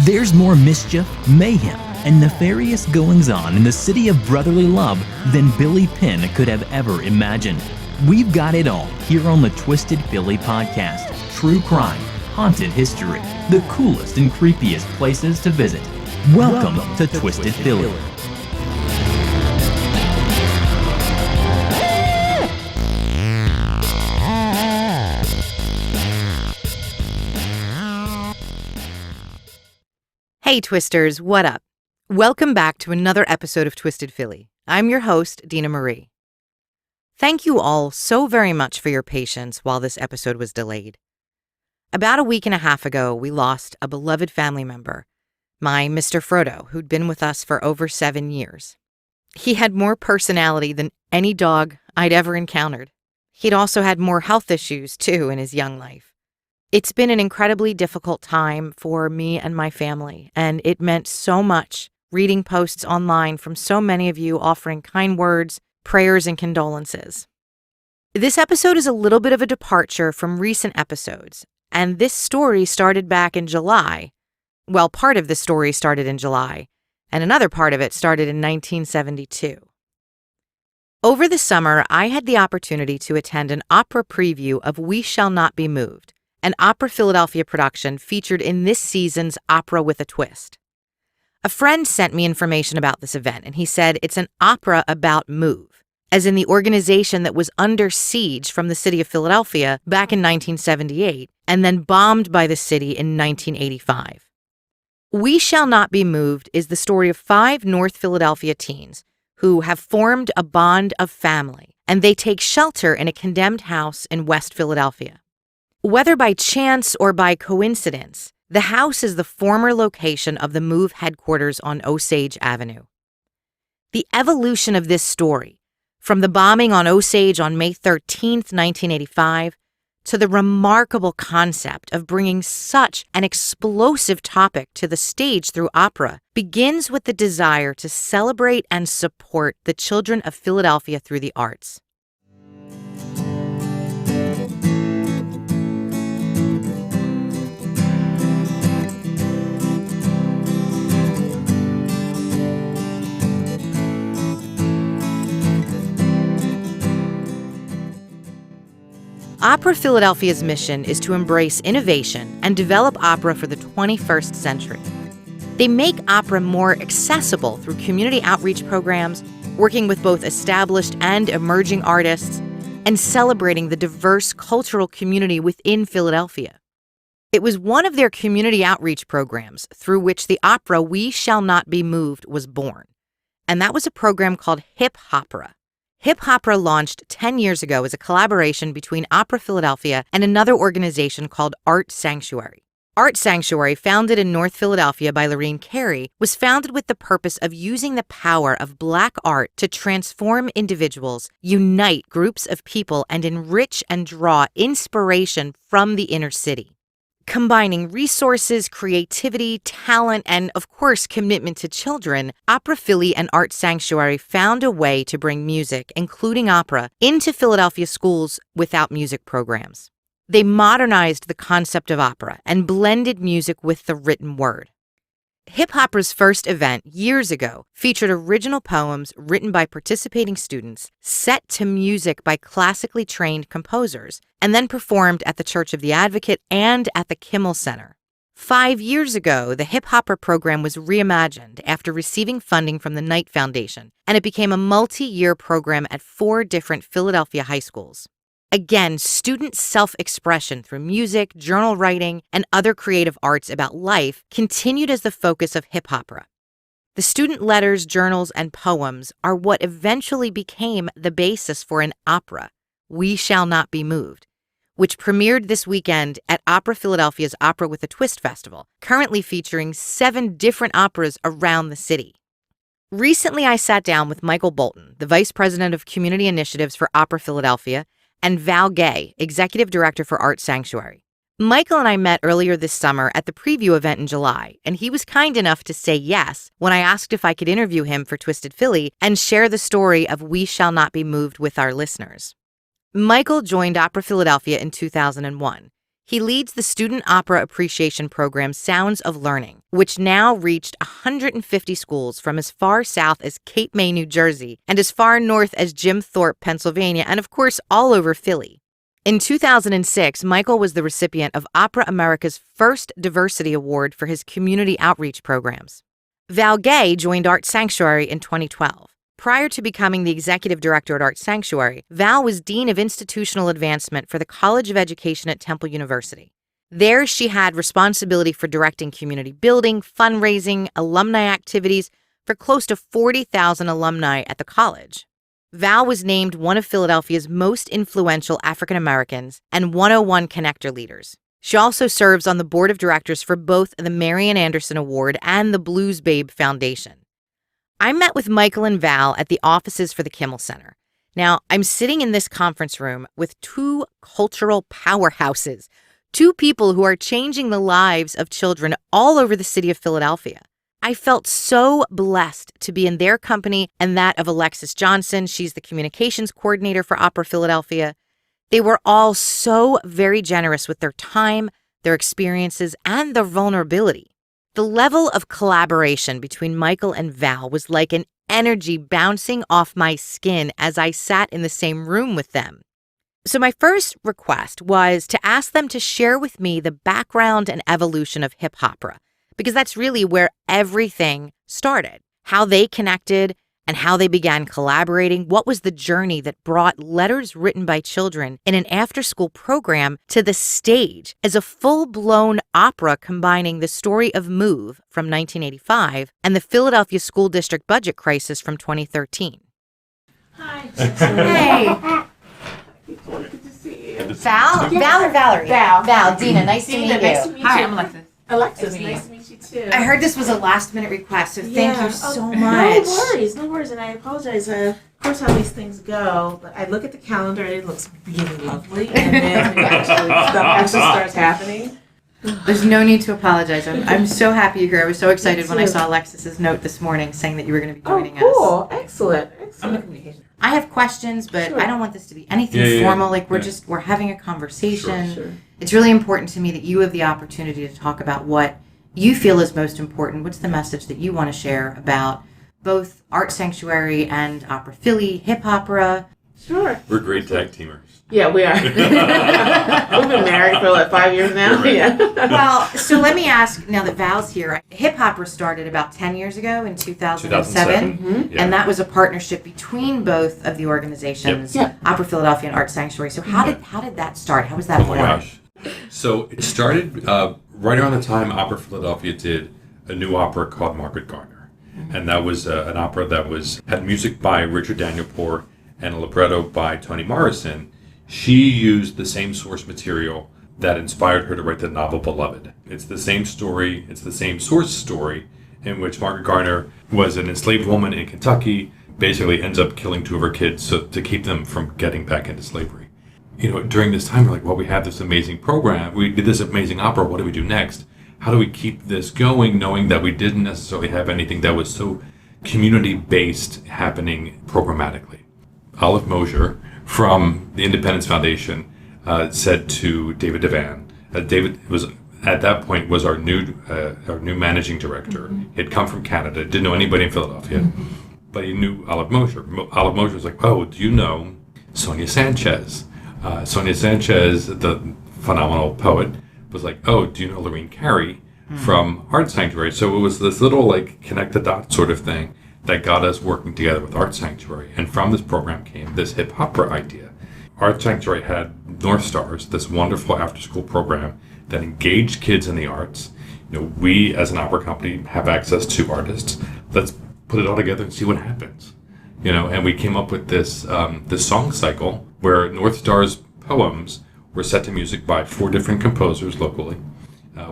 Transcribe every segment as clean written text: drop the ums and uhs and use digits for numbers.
There's more mischief, mayhem, and nefarious goings-on in the city of brotherly love than Billy Penn could have ever imagined. We've got it all here on the Twisted Philly podcast. True crime, haunted history, the coolest and creepiest places to visit. Welcome to Twisted Philly. Hey Twisters, what up? Welcome back to another episode of Twisted Philly. I'm your host, Dina Marie. Thank you all so very much for your patience while this episode was delayed. About a week and a half ago, we lost a beloved family member, my Mr. Frodo, who'd been with us for over 7 years. He had more personality than any dog I'd ever encountered. He'd also had more health issues, too, in his young life. It's been an incredibly difficult time for me and my family, and it meant so much reading posts online from so many of you offering kind words, prayers, and condolences. This episode is a little bit of a departure from recent episodes, and this story started back in July. Well, part of the story started in July, and another part of it started in 1972. Over the summer, I had the opportunity to attend an opera preview of We Shall Not Be Moved, an Opera Philadelphia production featured in this season's Opera with a Twist. A friend sent me information about this event, and he said it's an opera about MOVE, as in the organization that was under siege from the city of Philadelphia back in 1978 and then bombed by the city in 1985. We Shall Not Be Moved is the story of 5 North Philadelphia teens who have formed a bond of family, and they take shelter in a condemned house in West Philadelphia. Whether by chance or by coincidence, the house is the former location of the MOVE headquarters on Osage Avenue. The evolution of this story, from the bombing on Osage on May 13, 1985, to the remarkable concept of bringing such an explosive topic to the stage through opera, begins with the desire to celebrate and support the children of Philadelphia through the arts. Opera Philadelphia's mission is to embrace innovation and develop opera for the 21st century. They make opera more accessible through community outreach programs, working with both established and emerging artists, and celebrating the diverse cultural community within Philadelphia. It was one of their community outreach programs through which the opera We Shall Not Be Moved was born, and that was a program called Hip Hopera. Hip Hopera launched 10 years ago as a collaboration between Opera Philadelphia and another organization called Art Sanctuary. Art Sanctuary, founded in North Philadelphia by Lorene Carey, was founded with the purpose of using the power of Black art to transform individuals, unite groups of people, and enrich and draw inspiration from the inner city. Combining resources, creativity, talent, and, of course, commitment to children, Opera Philly and Art Sanctuary found a way to bring music, including opera, into Philadelphia schools without music programs. They modernized the concept of opera and blended music with the written word. Hip Hopera's first event years ago featured original poems written by participating students, set to music by classically trained composers, and then performed at the Church of the Advocate and at the Kimmel Center. 5 years ago, the Hip Hopera program was reimagined after receiving funding from the Knight Foundation, and it became a multi-year program at 4 different Philadelphia high schools. Again, student self-expression through music, journal writing, and other creative arts about life continued as the focus of hip opera. The student letters, journals, and poems are what eventually became the basis for an opera, We Shall Not Be Moved, which premiered this weekend at Opera Philadelphia's Opera with a Twist Festival, currently featuring 7 different operas around the city. Recently, I sat down with Michael Bolton, the Vice President of Community Initiatives for Opera Philadelphia, and Val Gay, Executive Director for Art Sanctuary. Michael and I met earlier this summer at the preview event in July, and he was kind enough to say yes when I asked if I could interview him for Twisted Philly and share the story of We Shall Not Be Moved with our listeners. Michael joined Opera Philadelphia in 2001. He leads the Student Opera Appreciation Program Sounds of Learning, which now reached 150 schools from as far south as Cape May, New Jersey, and as far north as Jim Thorpe, Pennsylvania, and of course, all over Philly. In 2006, Michael was the recipient of Opera America's first Diversity Award for his community outreach programs. Val Gay joined Art Sanctuary in 2012. Prior to becoming the executive director at Art Sanctuary, Val was Dean of Institutional Advancement for the College of Education at Temple University. There, she had responsibility for directing community building, fundraising, alumni activities for close to 40,000 alumni at the college. Val was named one of Philadelphia's most influential African Americans and 101 Connector leaders. She also serves on the board of directors for both the Marian Anderson Award and the Blues Babe Foundation. I met with Michael and Val at the offices for the Kimmel Center. Now, I'm sitting in this conference room with two cultural powerhouses, two people who are changing the lives of children all over the city of Philadelphia. I felt so blessed to be in their company and that of Alexis Johnson. She's the communications coordinator for Opera Philadelphia. They were all so very generous with their time, their experiences, and their vulnerability. The level of collaboration between Michael and Val was like an energy bouncing off my skin as I sat in the same room with them. So my first request was to ask them to share with me the background and evolution of hip opera, because that's really where everything started, how they connected and how they began collaborating. What was the journey that brought letters written by children in an after-school program to the stage as a full-blown opera combining the story of Move from 1985 and the Philadelphia School District budget crisis from 2013. Hi. Hey. Good to see you. Val? Val or Valerie? Val. Dina, nice to meet you. Nice to meet you. Hi, I'm Alexis. Alexis, nice to meet you too. I heard this was a last-minute request, so thank you so much. No worries, and I apologize. Of course, how these things go, but I look at the calendar and it looks really lovely, and then stuff actually starts happening. There's no need to apologize. I'm so happy you're here. I was so excited when I saw Alexis's note this morning saying that you were going to be joining us. Oh, cool. Excellent. I'm the communication. I have questions, but Sure. I don't want this to be anything formal. Like we're having a conversation. Sure. It's really important to me that you have the opportunity to talk about what you feel is most important. What's the message that you want to share about both Art Sanctuary and Opera Philly, hip opera? Sure. We're great tag teamers. Yeah, we are. We've been married for 5 years now. Right. Yeah. Well, so let me ask, now that Val's here, hip opera started about 10 years ago in 2007. Mm-hmm. Yeah. And that was a partnership between both of the organizations, Yep. Opera Philadelphia and Art Sanctuary. So how did that start? How was that Oh my born? gosh. So it started right around the time Opera Philadelphia did a new opera called Margaret Garner. And that was an opera that had music by Richard Danielpour and a libretto by Toni Morrison. She used the same source material that inspired her to write the novel Beloved. It's the same story, it's the same source story in which Margaret Garner was an enslaved woman in Kentucky, basically ends up killing two of her kids to keep them from getting back into slavery. You know, during this time, we're like, well, we have this amazing program. We did this amazing opera. What do we do next? How do we keep this going, knowing that we didn't necessarily have anything that was so community-based happening programmatically? Olive Mosier from the Independence Foundation said to David Devan, David was at that point was our new managing director. He had come from Canada, didn't know anybody in Philadelphia, but he knew Olive Mosier. Olive Mosier was like, oh, do you know Sonia Sanchez? Sonia Sanchez, the phenomenal poet, was like, oh, do you know Lorene Carey from Art Sanctuary? So it was this little like connect the dots sort of thing that got us working together with Art Sanctuary. And from this program came this hip opera idea. Art Sanctuary had North Stars, this wonderful after-school program that engaged kids in the arts. You know, we as an opera company have access to artists. Let's put it all together and see what happens. You know, and we came up with this song cycle where North Star's poems were set to music by 4 different composers locally.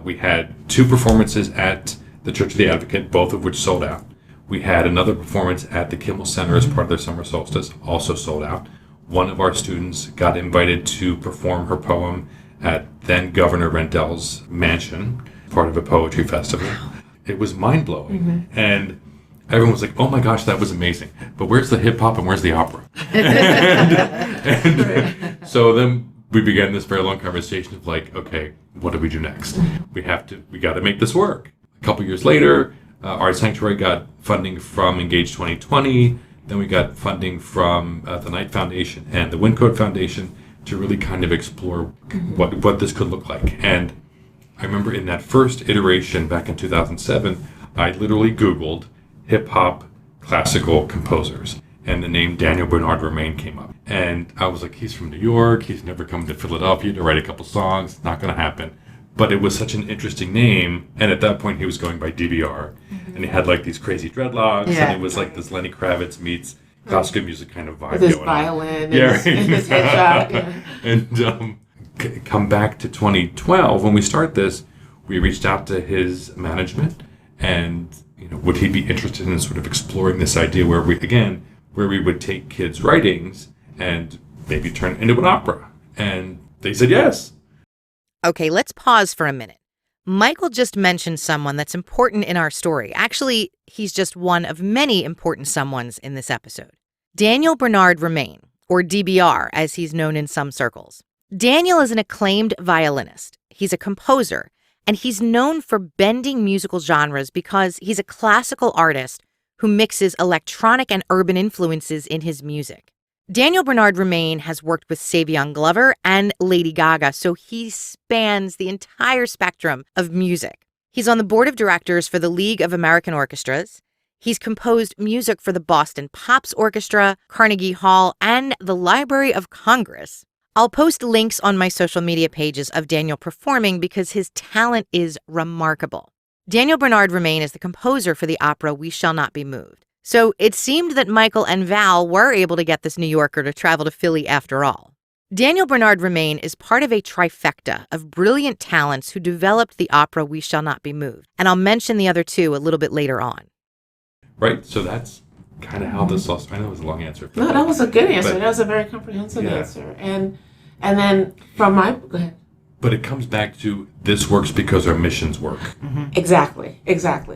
We had 2 performances at the Church of the Advocate, both of which sold out. We had another performance at the Kimmel Center as part of their summer solstice, also sold out. One of our students got invited to perform her poem at then Governor Rendell's mansion, part of a poetry festival. It was mind-blowing. And everyone was like, oh my gosh, that was amazing. But where's the hip hop and where's the opera? and so then we began this very long conversation of like, okay, what do we do next? We got to make this work. A couple years later, Art Sanctuary got funding from Engage 2020. Then we got funding from the Knight Foundation and the Wincode Foundation to really kind of explore what this could look like. And I remember in that first iteration back in 2007, I literally Googled hip-hop classical composers, and the name Daniel Bernard Romain came up. And I was like, he's from New York, he's never come to Philadelphia to write a couple songs, not going to happen. But it was such an interesting name, and at that point he was going by DBR, and he had like these crazy dreadlocks, and it was like this Lenny Kravitz meets classical music kind of vibe with his going violin on. Yeah, and his headshot. Yeah. And come back to 2012, when we start this, we reached out to his management, and would he be interested in sort of exploring this idea where we would take kids' writings and maybe turn it into an opera? And they said yes. Okay, let's pause for a minute. Michael just mentioned someone that's important in our story. Actually, he's just one of many important someones in this episode. Daniel Bernard Romain, or DBR, as he's known in some circles. Daniel is an acclaimed violinist. He's a composer, and he's known for bending musical genres because he's a classical artist who mixes electronic and urban influences in his music. Daniel Bernard Romain has worked with Savion Glover and Lady Gaga, so he spans the entire spectrum of music. He's on the board of directors for the League of American Orchestras. He's composed music for the Boston Pops Orchestra, Carnegie Hall, and the Library of Congress. I'll post links on my social media pages of Daniel performing because his talent is remarkable. Daniel Bernard Romain is the composer for the opera We Shall Not Be Moved. So it seemed that Michael and Val were able to get this New Yorker to travel to Philly after all. Daniel Bernard Romain is part of a trifecta of brilliant talents who developed the opera We Shall Not Be Moved, and I'll mention the other two a little bit later on. Right, so that's kind of how this all started. I know it was a long answer. No, that was a good answer. That was a very comprehensive answer. And then from my... Go ahead. But it comes back to this works because our missions work. Mm-hmm. Exactly.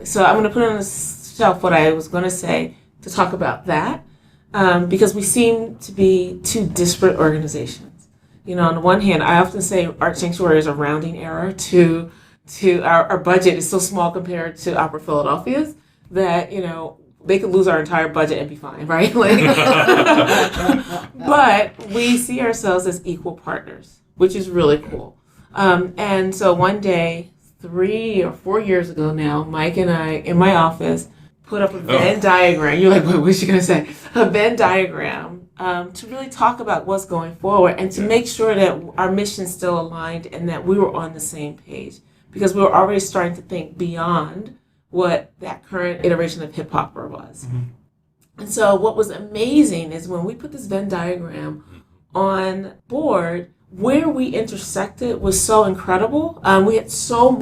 So I'm going to put on the shelf what I was going to say to talk about that, because we seem to be two disparate organizations. On the one hand, I often say Art Sanctuary is a rounding error to our budget is so small compared to Opera Philadelphia's that, they could lose our entire budget and be fine, right? But we see ourselves as equal partners, which is really cool. And so one day, 3 or 4 years ago now, Mike and I, in my office, put up a Venn diagram. You're like, what's she going to say? A Venn diagram to really talk about what's going forward and to make sure that our mission's still aligned and that we were on the same page. Because we were already starting to think beyond what that current iteration of hip hop was. Mm-hmm. And so what was amazing is when we put this Venn diagram on board, where we intersected was so incredible. We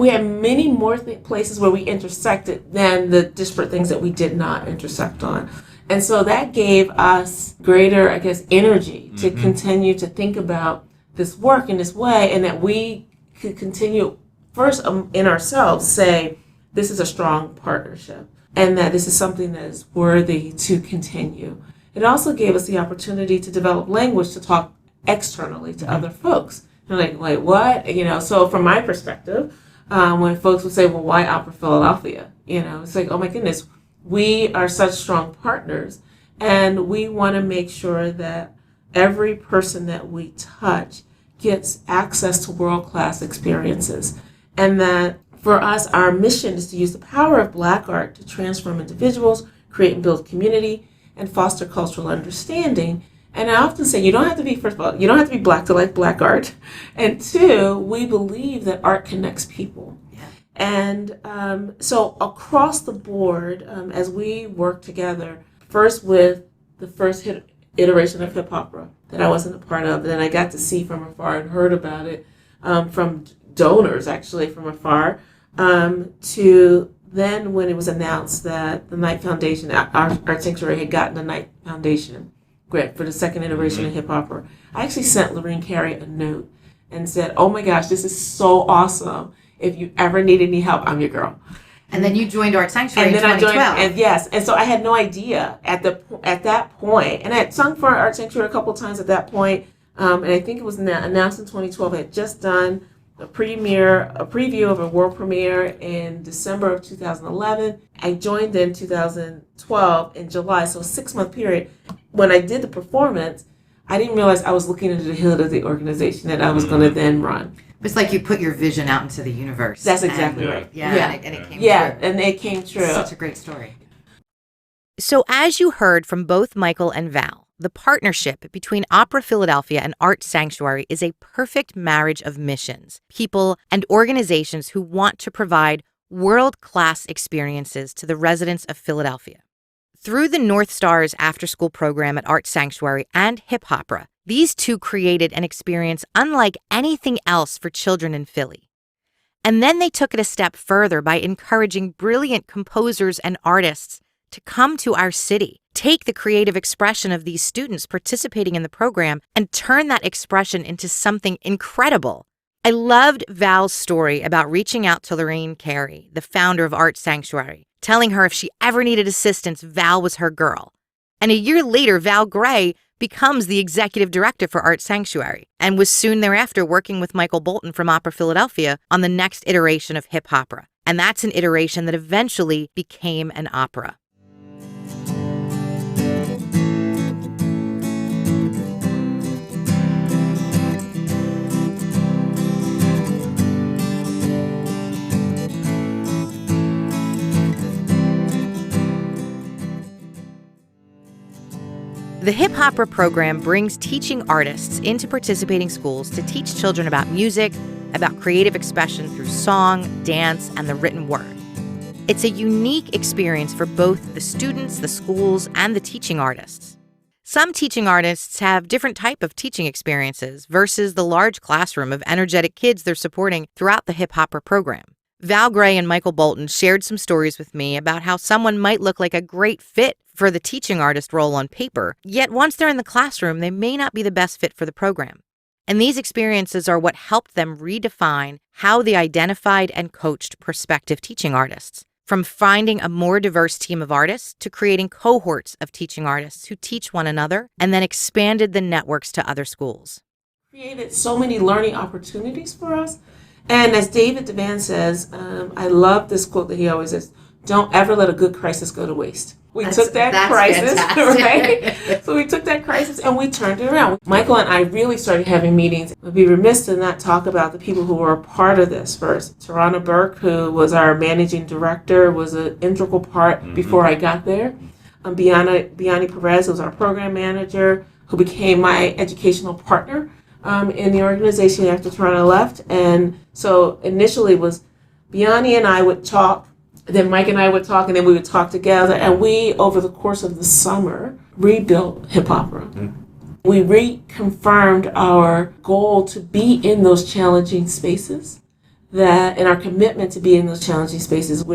had many more places where we intersected than the disparate things that we did not intersect on. And so that gave us greater, energy to continue to think about this work in this way, and that we could continue first in ourselves say, this is a strong partnership, and that this is something that is worthy to continue. It also gave us the opportunity to develop language to talk externally to other folks. Like what? So from my perspective, when folks would say, well, why Opera Philadelphia? It's like, oh my goodness, we are such strong partners, and we want to make sure that every person that we touch gets access to world-class experiences. And that for us, our mission is to use the power of Black art to transform individuals, create and build community, and foster cultural understanding. And I often say, first of all, you don't have to be Black to like Black art. And 2, we believe that art connects people. Yeah. And so across the board, as we work together, first with the first iteration of hip opera that I wasn't a part of, then I got to see from afar and heard about it from donors, actually, from afar, to then when it was announced that the Knight Foundation, Art Sanctuary had gotten the Knight Foundation grant for the second iteration of hip opera. I actually sent Lorene Carey a note and said, oh my gosh, this is so awesome. If you ever need any help, I'm your girl. And then you joined Art Sanctuary in 2012. And so I had no idea at that point, and I had sung for Art Sanctuary a couple of times at that point, And I think it was announced in 2012. I had just done a preview of a world premiere in December of 2011. I joined in 2012 in July, so a 6-month period. When I did the performance, I didn't realize I was looking into the hood of the organization that I was going to then run. It's like you put your vision out into the universe. That's exactly right. Yeah, and it came true. Yeah, and it came true. Such a great story. So as you heard from both Michael and Val, the partnership between Opera Philadelphia and Art Sanctuary is a perfect marriage of missions, people, and organizations who want to provide world-class experiences to the residents of Philadelphia. Through the North Stars after-school program at Art Sanctuary and Hip Hopera, these two created an experience unlike anything else for children in Philly. And then they took it a step further by encouraging brilliant composers and artists to come to our city, take the creative expression of these students participating in the program, and turn that expression into something incredible. I loved Val's story about reaching out to Lorraine Carey, the founder of Art Sanctuary, telling her if she ever needed assistance, Val was her girl. And a year later, Val Gray becomes the executive director for Art Sanctuary and was soon thereafter working with Michael Bolton from Opera Philadelphia on the next iteration of Hip Hopera. And that's an iteration that eventually became an opera. The Hip Hopera program brings teaching artists into participating schools to teach children about music, about creative expression through song, dance, and the written word. It's a unique experience for both the students, the schools, and the teaching artists. Some teaching artists have different type of teaching experiences versus the large classroom of energetic kids they're supporting throughout the Hip Hopera program. Val Gray and Michael Bolton shared some stories with me about how someone might look like a great fit for the teaching artist role on paper, yet once they're in the classroom, they may not be the best fit for the program. And these experiences are what helped them redefine how they identified and coached prospective teaching artists, from finding a more diverse team of artists to creating cohorts of teaching artists who teach one another and then expanded the networks to other schools. Created so many learning opportunities for us. And as David Devan says, I love this quote that he always says, don't ever let a good crisis go to waste. We took that crisis, right? So we took that crisis and we turned it around. Michael and I really started having meetings. We'd be remiss to not talk about the people who were a part of this first. Tarana Burke, who was our managing director, was an integral part before I got there. Biani Perez, who was our program manager, who became my educational partner in the organization after Tarana left. And so initially it was Biani and I would talk, then Mike and I would talk, and then we would talk together. And we, over the course of the summer, rebuilt Hip Hopera. We reconfirmed our goal to be in those challenging spaces, and our commitment to be in those challenging spaces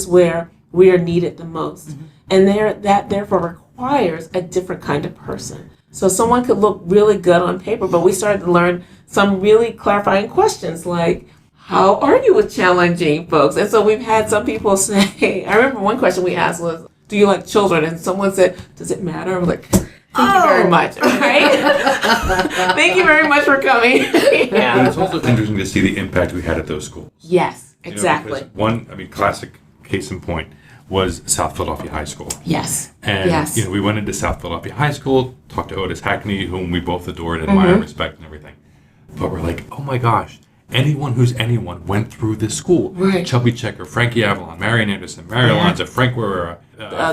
where we are needed the most. And that therefore requires a different kind of person. So someone could look really good on paper, but we started to learn some really clarifying questions like, how are you with challenging folks? And so we've had some people say, I remember one question we asked was, do you like children? And someone said, does it matter? I'm like, thank you very much, right? Thank you very much for coming. Yeah. But it's also interesting to see the impact we had at those schools. Yes, exactly. Classic case in point was South Philadelphia High School. Yes. And we went into South Philadelphia High School, talked to Otis Hackney, whom we both adored, admire, and respect, and everything. But we're like, oh my gosh, anyone who's anyone went through this school. Right. Chubby Checker, Frankie Avalon, Marian Anderson, Mary Alonzo, Frank Guerrera,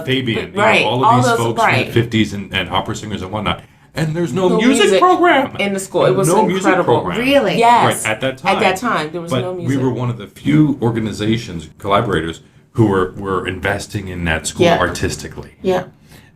Fabian, right. All of these folks from the 50s and opera singers and whatnot. And there's no music program in the school. It was no incredible. Music program. Really? Yes. Right, at that time. At that time, there was but no music. We were one of the few organizations, collaborators, who were investing in that school artistically. Yeah.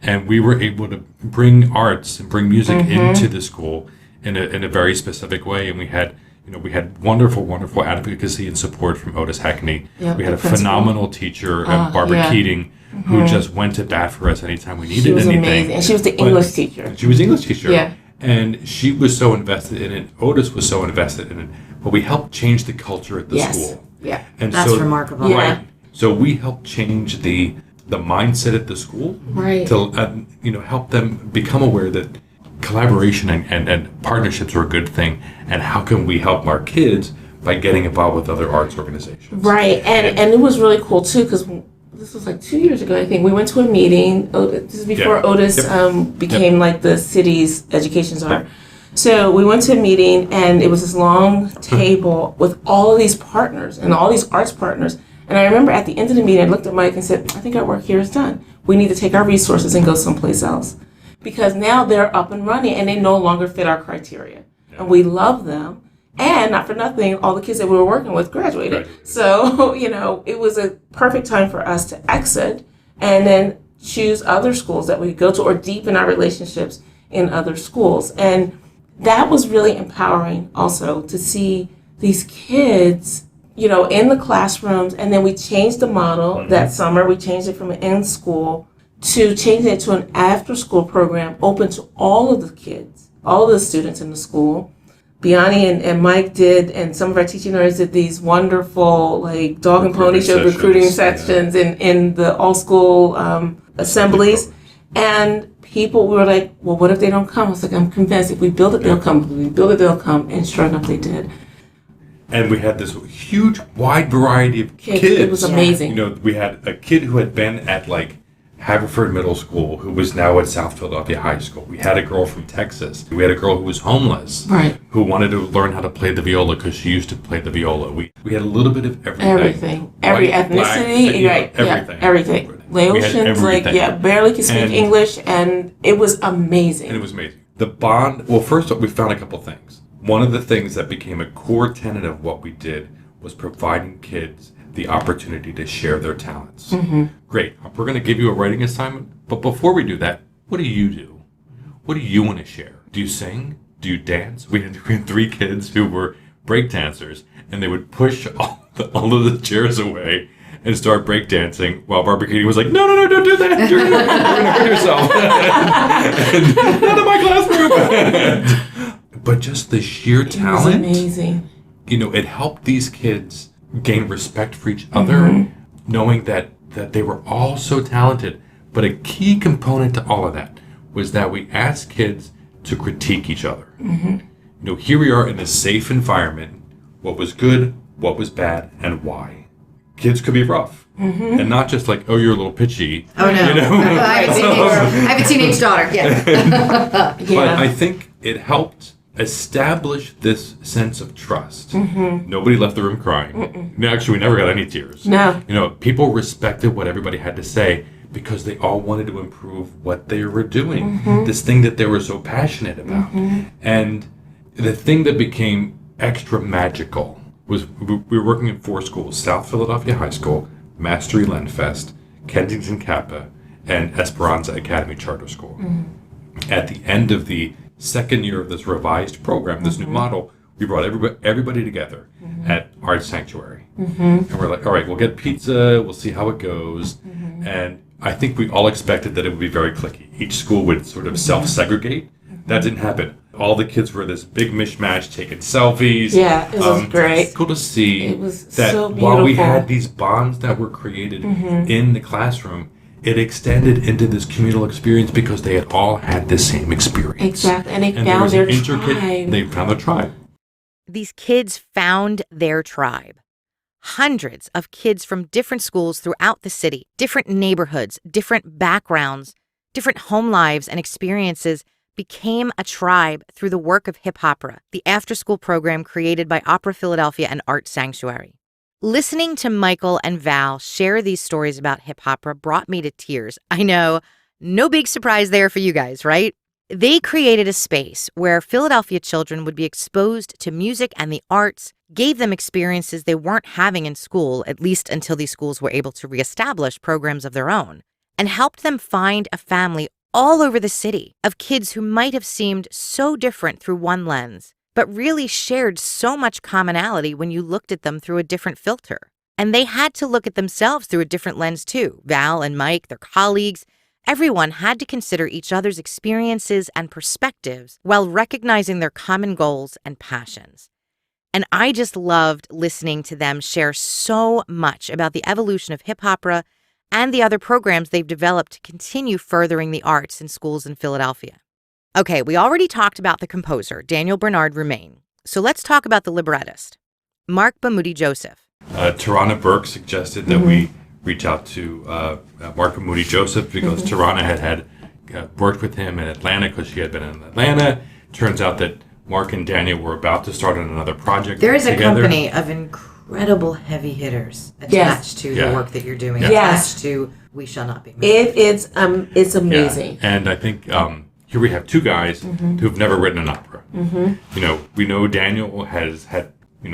And we were able to bring arts and bring music into the school in a very specific way. And we had wonderful advocacy and support from Otis Hackney. Yeah, we had a phenomenal teacher, Barbara Keating, who just went to bat for us anytime we needed anything. She was amazing. And she was the English teacher. She was English teacher. Yeah. And she was so invested in it. Otis was so invested in it. But we helped change the culture at the school. Yeah. And that's remarkable. Yeah. Right. So we helped change the mindset at the school. Right. To help them become aware that collaboration and partnerships are a good thing, and how can we help our kids by getting involved with other arts organizations? Right, and it was really cool too, because this was like 2 years ago, I think. We went to a meeting. This is before Otis became like the city's education czar. So we went to a meeting, and it was this long table with all of these partners and all these arts partners. And I remember at the end of the meeting, I looked at Mike and said, I think our work here is done. We need to take our resources and go someplace else. Because now they're up and running, and they no longer fit our criteria. And we love them. And not for nothing, all the kids that we were working with graduated. So, it was a perfect time for us to exit and then choose other schools that we could go to or deepen our relationships in other schools. And that was really empowering also to see these kids, in the classrooms. And then we changed the model that summer. We changed it from an in-school to changing it to an after-school program open to all of the kids, all of the students in the school. Biani and Mike did, and some of our teaching artists did these wonderful, like, dog and pony show recruiting sessions in the all-school assemblies. And people, we were like, well, what if they don't come? I was like, I'm convinced if we build it, they'll come. If we build it, they'll come. And sure enough, they did. And we had this huge, wide variety of kids. It was amazing. We had a kid who had been at, like, Haverford Middle School, who was now at South Philadelphia High School. We had a girl from Texas. We had a girl who was homeless, who wanted to learn how to play the viola because she used to play the viola. We had a little bit of everything. Every ethnicity, everything. Laotians, barely could speak English, and it was amazing. The bond, well, first we found a couple things. One of the things that became a core tenet of what we did was providing kids the opportunity to share their talents. Great. We're going to give you a writing assignment, but before we do that, what do you do? What do you want to share? Do you sing? Do you dance? We had 3 kids who were break dancers, and they would push all of the chairs away and start break dancing while Barbara Katie was like, no, don't do that. You're going to hurt yourself. Not in my classroom. But just the sheer talent. It was amazing. It helped these kids gain respect for each other, knowing that they were all so talented. But a key component to all of that was that we asked kids to critique each other. Here we are in this safe environment. What was good, what was bad, and why. Kids could be rough. And not just like, oh, you're a little pitchy. Oh, no. I have a teenage daughter. Yeah. But I think it helped establish this sense of trust. Nobody left the room crying. No, actually, we never got any tears. No. People respected what everybody had to say because they all wanted to improve what they were doing. This thing that they were so passionate about. And the thing that became extra magical was we were working in 4 schools: South Philadelphia High School, Mastery Lenfest, Kensington Kappa, and Esperanza Academy Charter School. At the end of the second year of this revised program, this new model, we brought everybody together at Art Sanctuary. And we're like, all right, we'll get pizza, we'll see how it goes. And I think we all expected that it would be very cliquey. Each school would sort of self-segregate. That didn't happen. All the kids were this big mishmash taking selfies. Yeah, it was great. It's cool to see it was that so beautiful. While we had these bonds that were created in the classroom, it extended into this communal experience because they had all had the same experience. Exactly, and they found their tribe. They found their tribe. These kids found their tribe. Hundreds of kids from different schools throughout the city, different neighborhoods, different backgrounds, different home lives and experiences became a tribe through the work of Hip Opera, the after-school program created by Opera Philadelphia and Art Sanctuary. Listening to Michael and Val share these stories about Hip Opera brought me to tears. I know, no big surprise there for you guys, right? They created a space where Philadelphia children would be exposed to music and the arts, gave them experiences they weren't having in school, at least until these schools were able to reestablish programs of their own, and helped them find a family all over the city of kids who might have seemed so different through one lens, but really shared so much commonality when you looked at them through a different filter. And they had to look at themselves through a different lens too. Val and Mike, their colleagues, everyone had to consider each other's experiences and perspectives while recognizing their common goals and passions. And I just loved listening to them share so much about the evolution of hip opera and the other programs they've developed to continue furthering the arts in schools in Philadelphia. Okay, we already talked about the composer, Daniel Bernard Roumain. So let's talk about the librettist, Mark Bamuti Joseph. Tarana Burke suggested that we reach out to Mark Bamuti Joseph because Tarana had worked with him in Atlanta because she had been in Atlanta. Turns out that Mark and Daniel were about to start on another project There is together. a company of incredible heavy hitters attached to the work that you're doing, attached to We Shall Not Be Moved. It's amazing. Yeah. And I think here we have two guys who've never written an opera. You know, we know Daniel has had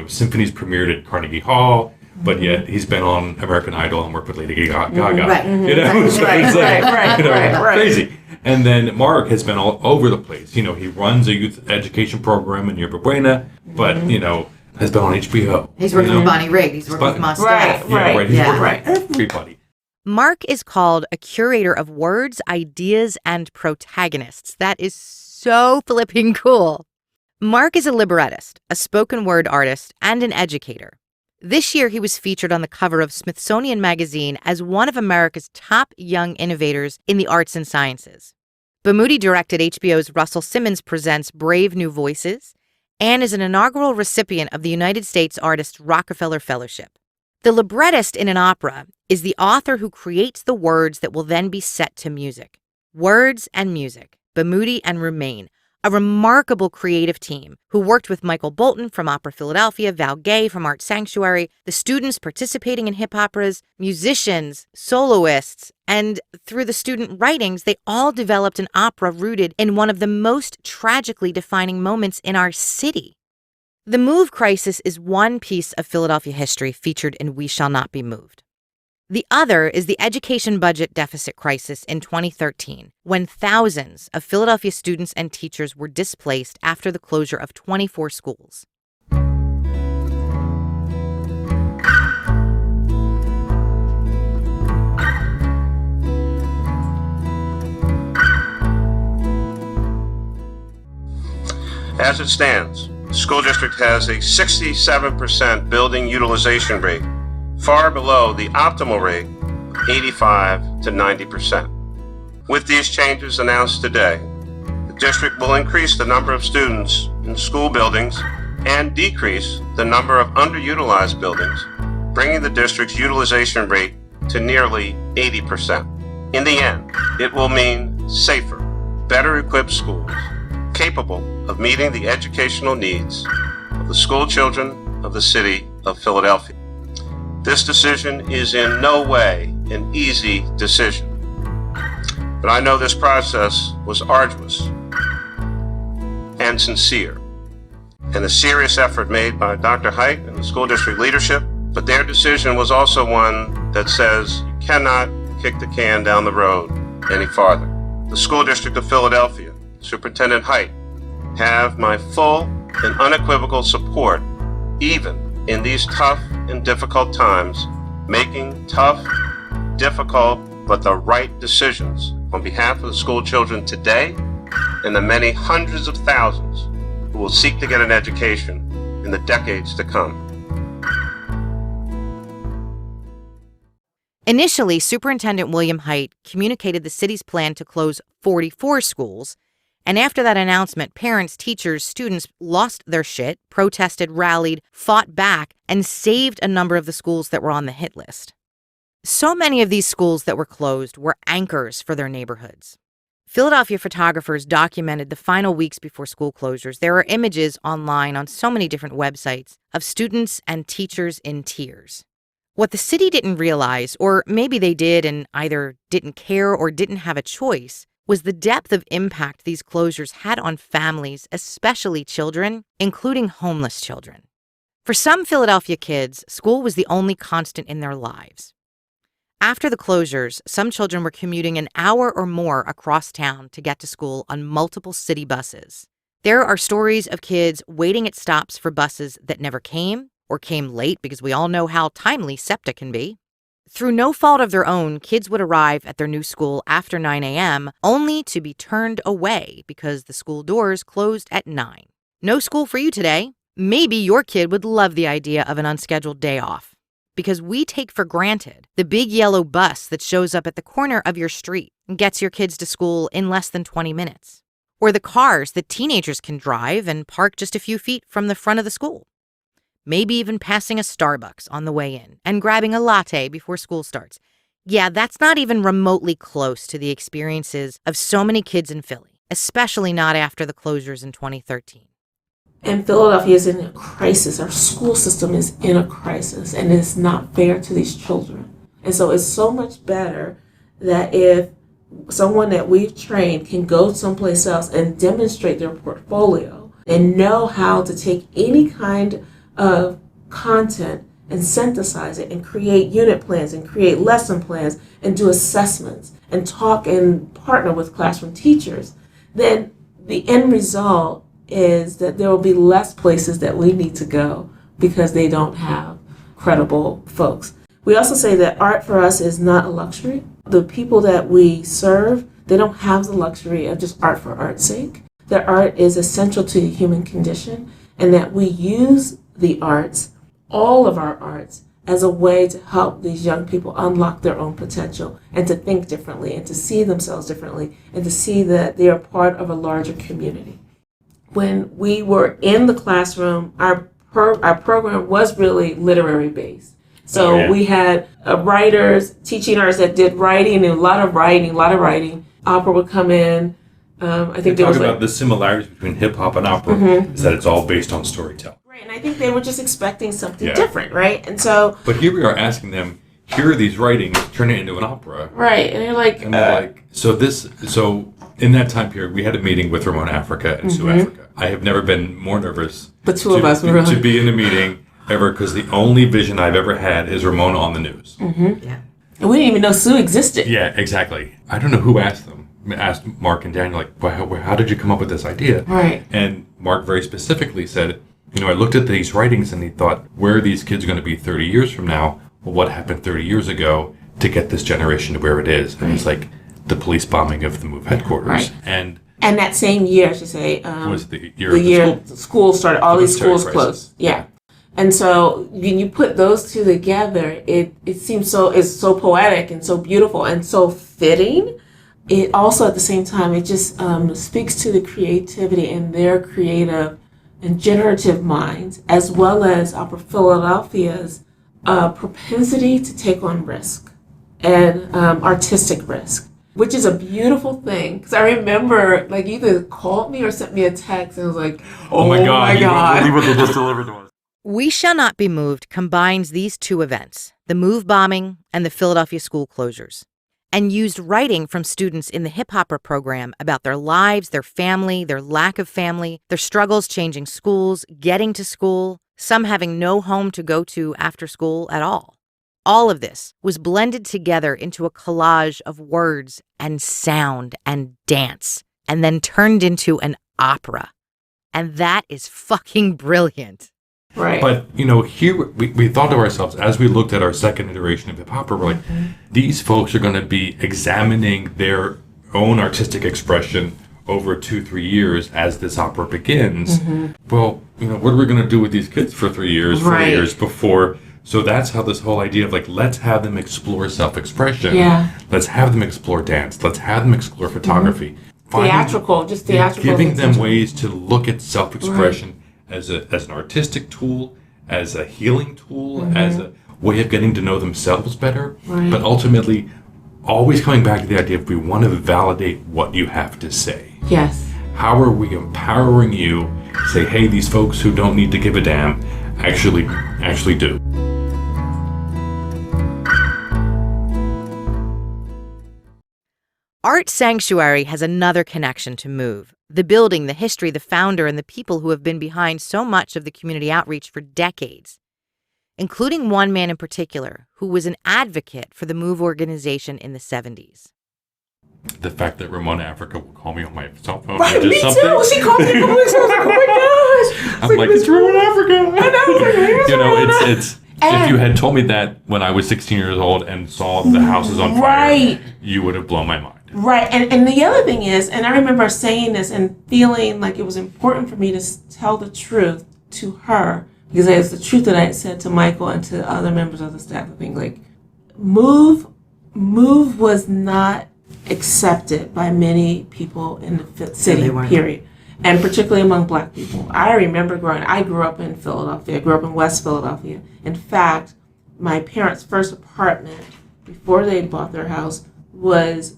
symphonies premiered at Carnegie Hall, but yet he's been on American Idol and worked with Lady Gaga. Right. You know, so it's like crazy. And then Mark has been all over the place. You know, he runs a youth education program in Yerba Buena, but has been on HBO. He's working with Bonnie Raitt. He's working with Mos Def. He's working with everybody. Mark is called a curator of words, ideas, and protagonists. That is so flipping cool. Mark is a librettist, a spoken word artist, and an educator. This year, he was featured on the cover of Smithsonian Magazine as one of America's top young innovators in the arts and sciences. Bamuti directed HBO's Russell Simmons Presents Brave New Voices and is an inaugural recipient of the United States Artist Rockefeller Fellowship. The librettist in an opera is the author who creates the words that will then be set to music. Words and music, Bamuti and Roumain, a remarkable creative team who worked with Michael Bolton from Opera Philadelphia, Val Gay from Art Sanctuary, the students participating in hip operas, musicians, soloists, and through the student writings, they all developed an opera rooted in one of the most tragically defining moments in our city. The move crisis is one piece of Philadelphia history featured in We Shall Not Be Moved. The other is the education budget deficit crisis in 2013, when thousands of Philadelphia students and teachers were displaced after the closure of 24 schools. As it stands, the school district has a 67% building utilization rate, far below the optimal rate of 85 to 90%. With these changes announced today, the district will increase the number of students in school buildings and decrease the number of underutilized buildings, bringing the district's utilization rate to nearly 80%. In the end, it will mean safer, better equipped schools, capable of meeting the educational needs of the school children of the city of Philadelphia. This decision is in no way an easy decision, but I know this process was arduous and sincere, and a serious effort made by Dr. Haidt and the school district leadership, but their decision was also one that says you cannot kick the can down the road any farther. The school district of Philadelphia, Superintendent Haidt, have my full and unequivocal support, even in these tough and difficult times, making tough, difficult, but the right decisions on behalf of the school children today and the many hundreds of thousands who will seek to get an education in the decades to come. Initially, Superintendent William Haidt communicated the city's plan to close 44 schools. And after that announcement, parents, teachers, students lost their shit, protested, rallied, fought back, and saved a number of the schools that were on the hit list. So many of these schools that were closed were anchors for their neighborhoods. Philadelphia photographers documented the final weeks before school closures. There are images online on so many different websites of students and teachers in tears. What the city didn't realize, or maybe they did and either didn't care or didn't have a choice, was the depth of impact these closures had on families, especially children, including homeless children. For some Philadelphia kids, school was the only constant in their lives. After the closures, some children were commuting an hour or more across town to get to school on multiple city buses. There are stories of kids waiting at stops for buses that never came or came late because we all know how timely SEPTA can be. Through no fault of their own, kids would arrive at their new school after 9 a.m. only to be turned away because the school doors closed at 9. No school for you today. Maybe your kid would love the idea of an unscheduled day off, because we take for granted the big yellow bus that shows up at the corner of your street and gets your kids to school in less than 20 minutes. Or the cars that teenagers can drive and park just a few feet from the front of the school. Maybe even passing a Starbucks on the way in and grabbing a latte before school starts. Yeah, that's not even remotely close to the experiences of so many kids in Philly, especially not after the closures in 2013. And Philadelphia is in a crisis. Our school system is in a crisis, and it's not fair to these children. And so it's so much better that if someone that we've trained can go someplace else and demonstrate their portfolio and know how to take any kind of content and synthesize it and create unit plans and create lesson plans and do assessments and talk and partner with classroom teachers, then the end result is that there will be less places that we need to go because they don't have credible folks. We also say that art for us is not a luxury. The people that we serve, they don't have the luxury of just art for art's sake. That art is essential to the human condition, and that we use the arts, all of our arts, as a way to help these young people unlock their own potential and to think differently and to see themselves differently and to see that they are part of a larger community. When we were in the classroom, our program was really literary based. So we had writers, teaching artists that did writing, and a lot of writing. Opera would come in. I think there was about the similarities between hip hop and opera is that it's all based on storytelling. Right, and I think they were just expecting something different, right? And so, but here we are asking them, here are these writings, turn it into an opera, right? And they're like, so in that time period, we had a meeting with Ramona Africa and Sue Africa. I have never been more nervous. The two of us were to be in a meeting ever, because the only vision I've ever had is Ramona on the news. Yeah, and we didn't even know Sue existed. Yeah, exactly. I don't know who asked them. Asked Mark and Daniel, like, well, how did you come up with this idea? Right. And Mark very specifically said, I looked at these writings and he thought, where are these kids going to be 30 years from now? Well, what happened 30 years ago to get this generation to where it is? And it's like the police bombing of the MOVE headquarters. Right. And that same year, I should say, was the year the school started, all these schools closed. Yeah. And so when you put those two together, it seems it's so poetic and so beautiful and so fitting. It also, at the same time, it just speaks to the creativity and their creative and generative minds, as well as Opera Philadelphia's propensity to take on risk and artistic risk, which is a beautiful thing. Because I remember, like, you either called me or sent me a text, and it was like, oh my God. You won't believe what they just delivered to us. We Shall Not Be Moved combines these two events, the MOVE bombing and the Philadelphia school closures, and used writing from students in the hip hopper program about their lives, their family, their lack of family, their struggles changing schools, getting to school, some having no home to go to after school at all. All of this was blended together into a collage of words and sound and dance, and then turned into an opera. And that is fucking brilliant. Right. But, here we thought to ourselves, as we looked at our second iteration of hip hop, we're like, these folks are going to be examining their own artistic expression over 2-3 years as this opera begins. Well, what are we going to do with these kids for 3 years, 4 years before? So that's how this whole idea of, like, let's have them explore self-expression. Yeah. Let's have them explore dance. Let's have them explore photography. Theatrical. Giving them ways to look at self-expression as an artistic tool, as a healing tool, as a way of getting to know themselves better, but ultimately always coming back to the idea of we want to validate what you have to say. Yes. How are we empowering you to say, hey, these folks who don't need to give a damn actually do? Art Sanctuary has another connection to MOVE. The building, the history, the founder, and the people who have been behind so much of the community outreach for decades, including one man in particular who was an advocate for the MOVE organization in the 70s. The fact that Ramona Africa will call me on my cell phone. Right, me too. She called me a couple weeks ago. I was like, oh my gosh. I'm like, it's Ramona Africa. I know. It's if you had told me that when I was 16 years old and saw the houses on fire, you would have blown my mind. Right. And the other thing is, and I remember saying this and feeling like it was important for me to tell the truth to her, because it was the truth that I had said to Michael and to other members of the staff. I think, like, MOVE was not accepted by many people in the city, they weren't. period. And particularly among black people. I remember I grew up in Philadelphia. I grew up in West Philadelphia. In fact, my parents' first apartment, before they bought their house, was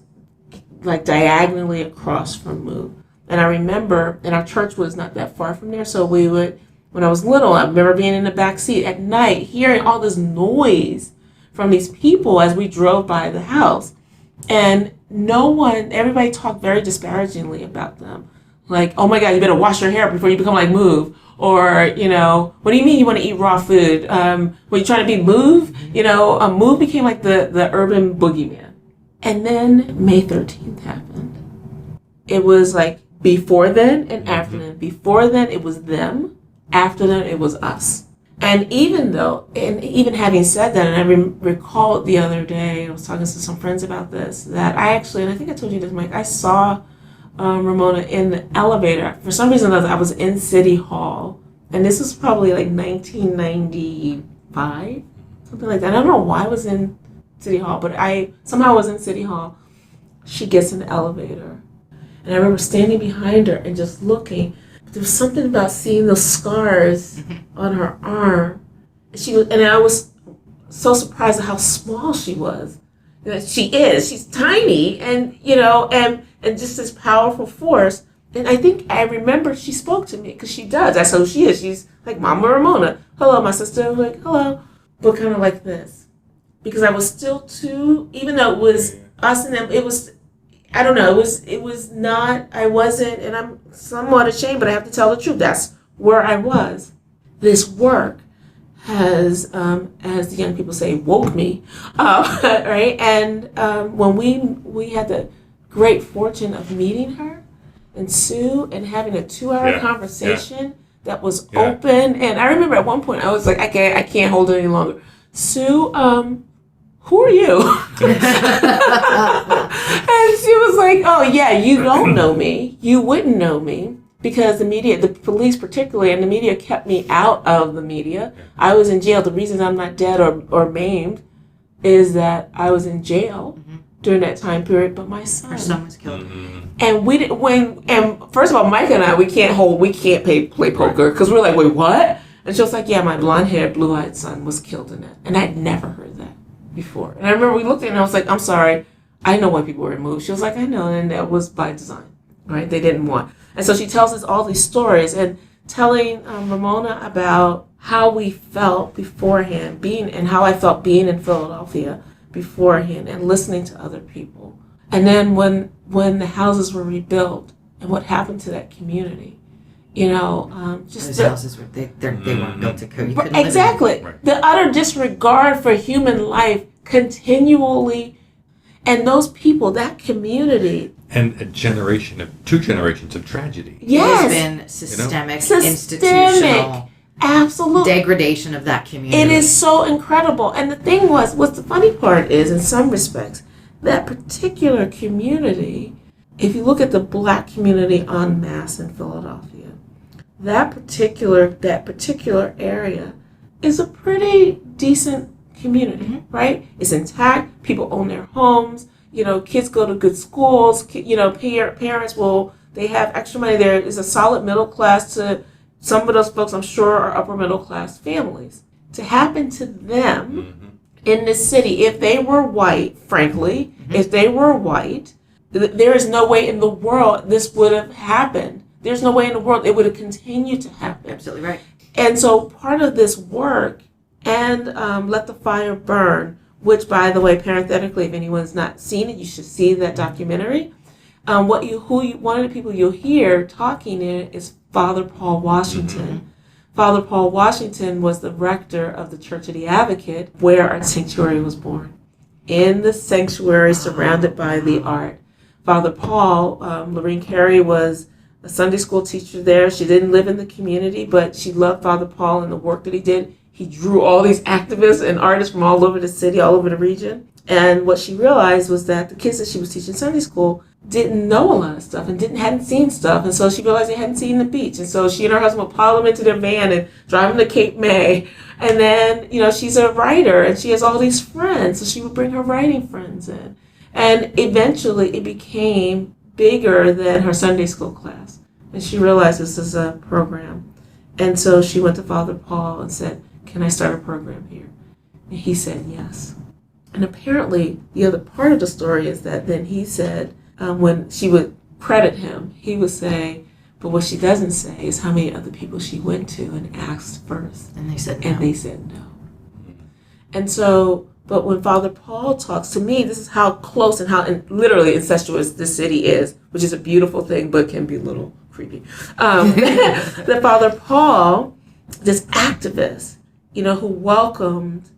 like diagonally across from Move. And I remember, and our church was not that far from there, so we would, when I was little, I remember being in the back seat at night, hearing all this noise from these people as we drove by the house. And everybody talked very disparagingly about them. Like, oh my God, you better wash your hair before you become like Move. Or, what do you mean you want to eat raw food? Were you trying to be Move? Move became like the urban boogeyman. And then May 13th happened. It was like before then and after then. Before then, it was them. After then, it was us. And even having said that, and I recall the other day, I was talking to some friends about this, that I actually, and I think I told you this, Mike, I saw Ramona in the elevator. For some reason, I was in City Hall, and this was probably like 1995, something like that. I don't know why I was in City Hall, but I somehow was in City Hall. She gets in the elevator, and I remember standing behind her and just looking. There was something about seeing those scars on her arm. And I was so surprised at how small she was. She's tiny, and and just this powerful force. And I think I remember she spoke to me, because she does. That's who she is. She's like Mama Ramona. Hello, my sister. I'm like, hello. But kind of like this. Because I was still too, even though it was us and them, it was, I don't know, it was not, I wasn't, and I'm somewhat ashamed, but I have to tell the truth. That's where I was. This work has, as the young people say, woke me, right? And when we had the great fortune of meeting her and Sue and having a 2-hour conversation that was open, and I remember at one point I was like, I can't hold it any longer. Sue, who are you? And she was like, oh yeah, you don't know me. You wouldn't know me, because the media, the police particularly, and the media kept me out of the media. I was in jail. The reason I'm not dead or maimed is that I was in jail during that time period, but my son. Her son was killed. And first of all, Mike and I, we can't play poker, because we're like, wait, what? And she was like, yeah, my blonde-haired, blue-eyed son was killed in that. And I'd never heard that before. And I remember we looked at it and I was like, I'm sorry, I know why people were removed. She was like, I know, and that was by design, right? They didn't want. And so she tells us all these stories, and telling Ramona about how we felt beforehand, and how I felt being in Philadelphia beforehand, and listening to other people. And then when the houses were rebuilt, and what happened to that community, just those houses they weren't built to code. Exactly. Right. The utter disregard for human life continually, and those people, that community. And two generations of tragedy. Yes. There's been systemic, institutional absolute degradation of that community. It is so incredible. And the thing what's the funny part is, in some respects, that particular community, if you look at the black community en masse in Philadelphia, that particular area is a pretty decent community, right? It's intact. People own their homes. Kids go to good schools. Parents they have extra money. There is a solid middle class. To some of those folks, I'm sure, are upper middle class families. To happen to them in this city, if they were white, frankly, if they were white, there is no way in the world this would have happened. There's no way in the world it would have continued to happen. Absolutely right. And so part of this work, and Let the Fire Burn, which, by the way, parenthetically, if anyone's not seen it, you should see that documentary. One of the people you'll hear talking in it is Father Paul Washington. Father Paul Washington was the rector of the Church of the Advocate, where our sanctuary was born. In the sanctuary, surrounded by the art. Father Paul, Lorraine Carey was a Sunday school teacher there. She didn't live in the community, but she loved Father Paul and the work that he did. He drew all these activists and artists from all over the city, all over the region. And what she realized was that the kids that she was teaching Sunday school didn't know a lot of stuff and hadn't seen stuff. And so she realized they hadn't seen the beach. And so she and her husband would pile them into their van and drive them to Cape May. And then, she's a writer and she has all these friends. So she would bring her writing friends in. And eventually it became bigger than her Sunday school class. And she realized this is a program. And so she went to Father Paul and said, "Can I start a program here?" And he said yes. And apparently the other part of the story is that then he said, when she would credit him, he would say, but what she doesn't say is how many other people she went to and asked first. And they said no. And they said no. And so, but when Father Paul talks to me, this is how close and how literally incestuous this city is, which is a beautiful thing, but can be a little creepy. That Father Paul, this activist, who welcomed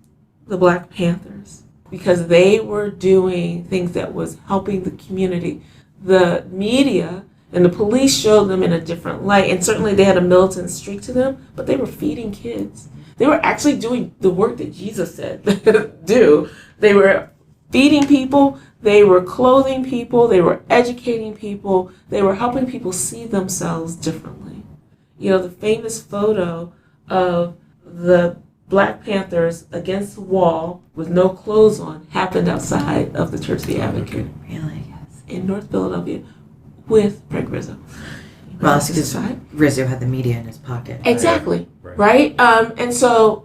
the Black Panthers because they were doing things that was helping the community. The media and the police showed them in a different light, and certainly they had a militant streak to them, but they were feeding kids. They were actually doing the work that Jesus said do. They were feeding people, they were clothing people, they were educating people, they were helping people see themselves differently. The famous photo of the Black Panthers against the wall with no clothes on happened outside of the Church of the Advocate. Really? Yes. In North Philadelphia with Frank Rizzo. Well, that's because Rizzo had the media in his pocket. Exactly. Right? So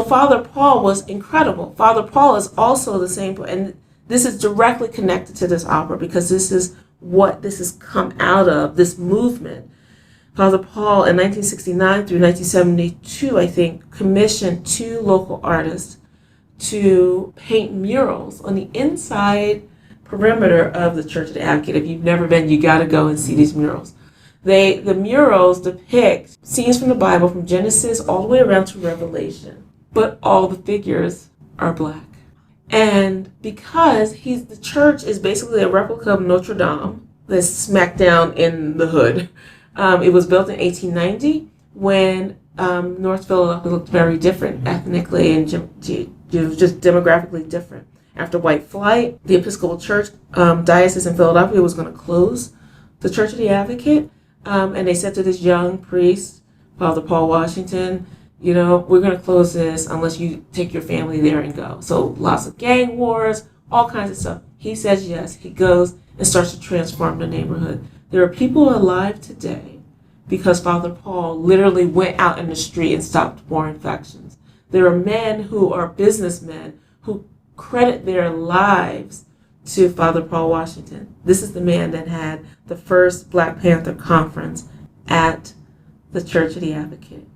Father Paul was incredible. Father Paul is also the same, and this is directly connected to this opera because this is what this has come out of, this movement. Father Paul in 1969 through 1972, I think, commissioned 2 local artists to paint murals on the inside perimeter of the Church of the Advocate. If you've never been, you got to go and see these murals. The murals depict scenes from the Bible from Genesis all the way around to Revelation, but all the figures are Black. And because the church is basically a replica of Notre Dame that's smack down in the hood. It was built in 1890 when North Philadelphia looked very different ethnically and just demographically different. After white flight, the Episcopal Church diocese in Philadelphia was going to close the Church of the Advocate. And they said to this young priest, Father Paul Washington, we're going to close this unless you take your family there and go. So lots of gang wars, all kinds of stuff. He says yes. He goes and starts to transform the neighborhood. There are people alive today because Father Paul literally went out in the street and stopped war infections. There are men who are businessmen who credit their lives to Father Paul Washington. This is the man that had the first Black Panther conference at the Church of the Advocate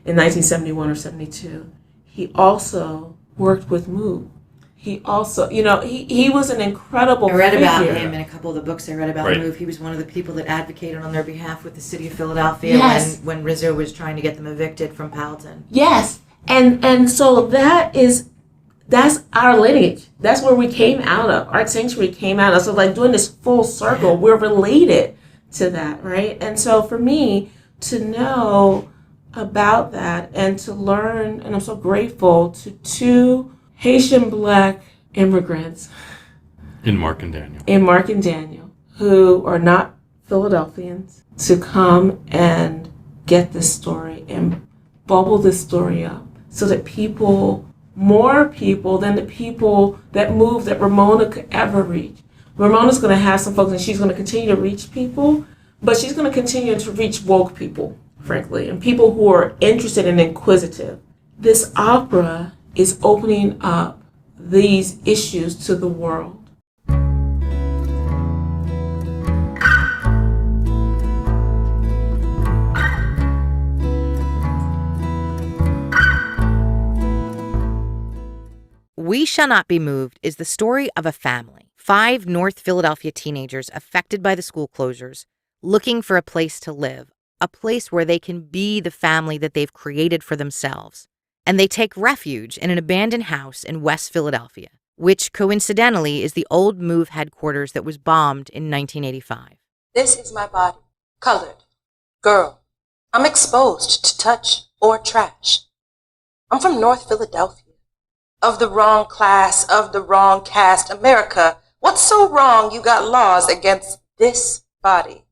in 1971 or 72. He also worked with Moog. He also, he was an incredible figure. I read about him in a couple of the books I read about Moog. He was one of the people that advocated on their behalf with the city of Philadelphia when Rizzo was trying to get them evicted from Powelton. Yes, and so that's our lineage. That's where we came out of. Art Sanctuary came out of. So doing this full circle, we're related to that, right? And so for me to know about that and to learn, and I'm so grateful to 2 Haitian Black immigrants. In Mark and Daniel, who are not Philadelphians, to come and get this story and bubble this story up so that more people than the people that moved that Ramona could ever reach. Ramona's going to have some folks and she's going to continue to reach people, but she's going to continue to reach woke people, frankly, and people who are interested and inquisitive. This opera is opening up these issues to the world. We Shall Not Be Moved is the story of a family, 5 North Philadelphia teenagers affected by the school closures, looking for a place to live, a place where they can be the family that they've created for themselves. And they take refuge in an abandoned house in West Philadelphia, which coincidentally is the old MOVE headquarters that was bombed in 1985. This is my body, colored, girl. I'm exposed to touch or trash. I'm from North Philadelphia. Of the wrong class, of the wrong caste. America, what's so wrong you got laws against this body?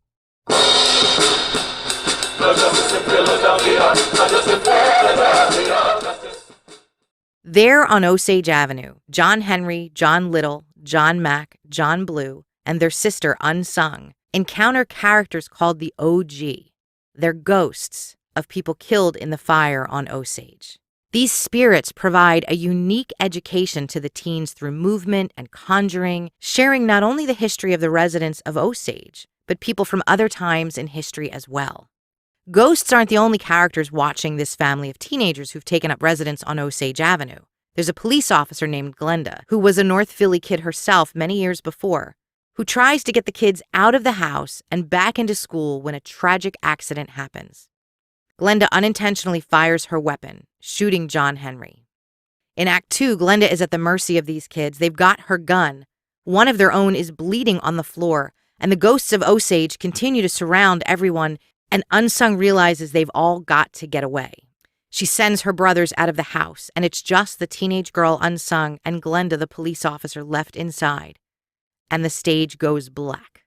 There on Osage Avenue, John Henry, John Little, John Mack, John Blue, and their sister Unsung encounter characters called the OG. They're ghosts of people killed in the fire on Osage. These spirits provide a unique education to the teens through movement and conjuring, sharing not only the history of the residents of Osage, but people from other times in history as well. Ghosts aren't the only characters watching this family of teenagers who've taken up residence on Osage Avenue. There's a police officer named Glenda, who was a North Philly kid herself many years before, who tries to get the kids out of the house and back into school when a tragic accident happens. Glenda unintentionally fires her weapon, shooting John Henry. In Act 2, Glenda is at the mercy of these kids. They've got her gun. One of their own is bleeding on the floor, and the ghosts of Osage continue to surround everyone, and Unsung realizes they've all got to get away. She sends her brothers out of the house, and it's just the teenage girl Unsung and Glenda, the police officer, left inside. And the stage goes black.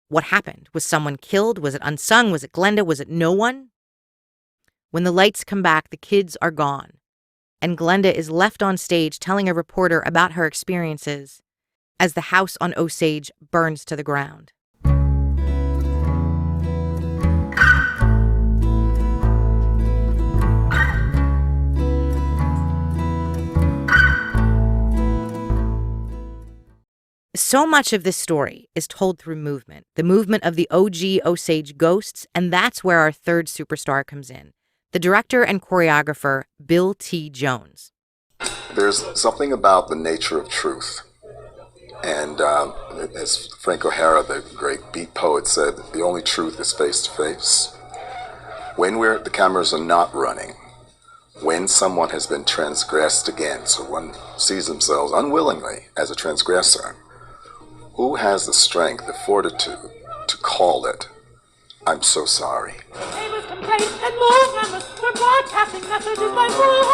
What happened? Was someone killed? Was it Unsung? Was it Glenda? Was it no one? When the lights come back, the kids are gone, and Glenda is left on stage telling a reporter about her experiences as the house on Osage burns to the ground. So much of this story is told through movement, the movement of the OG Osage ghosts, and that's where our third superstar comes in, the director and choreographer, Bill T. Jones. There's something about the nature of truth. And as Frank O'Hara, the great beat poet, said, the only truth is face to face. When the cameras are not running, when someone has been transgressed again, so one sees themselves unwillingly as a transgressor, who has the strength, the fortitude to call it, I'm so sorry. Neighbors complain and move members were broadcasting messages by phone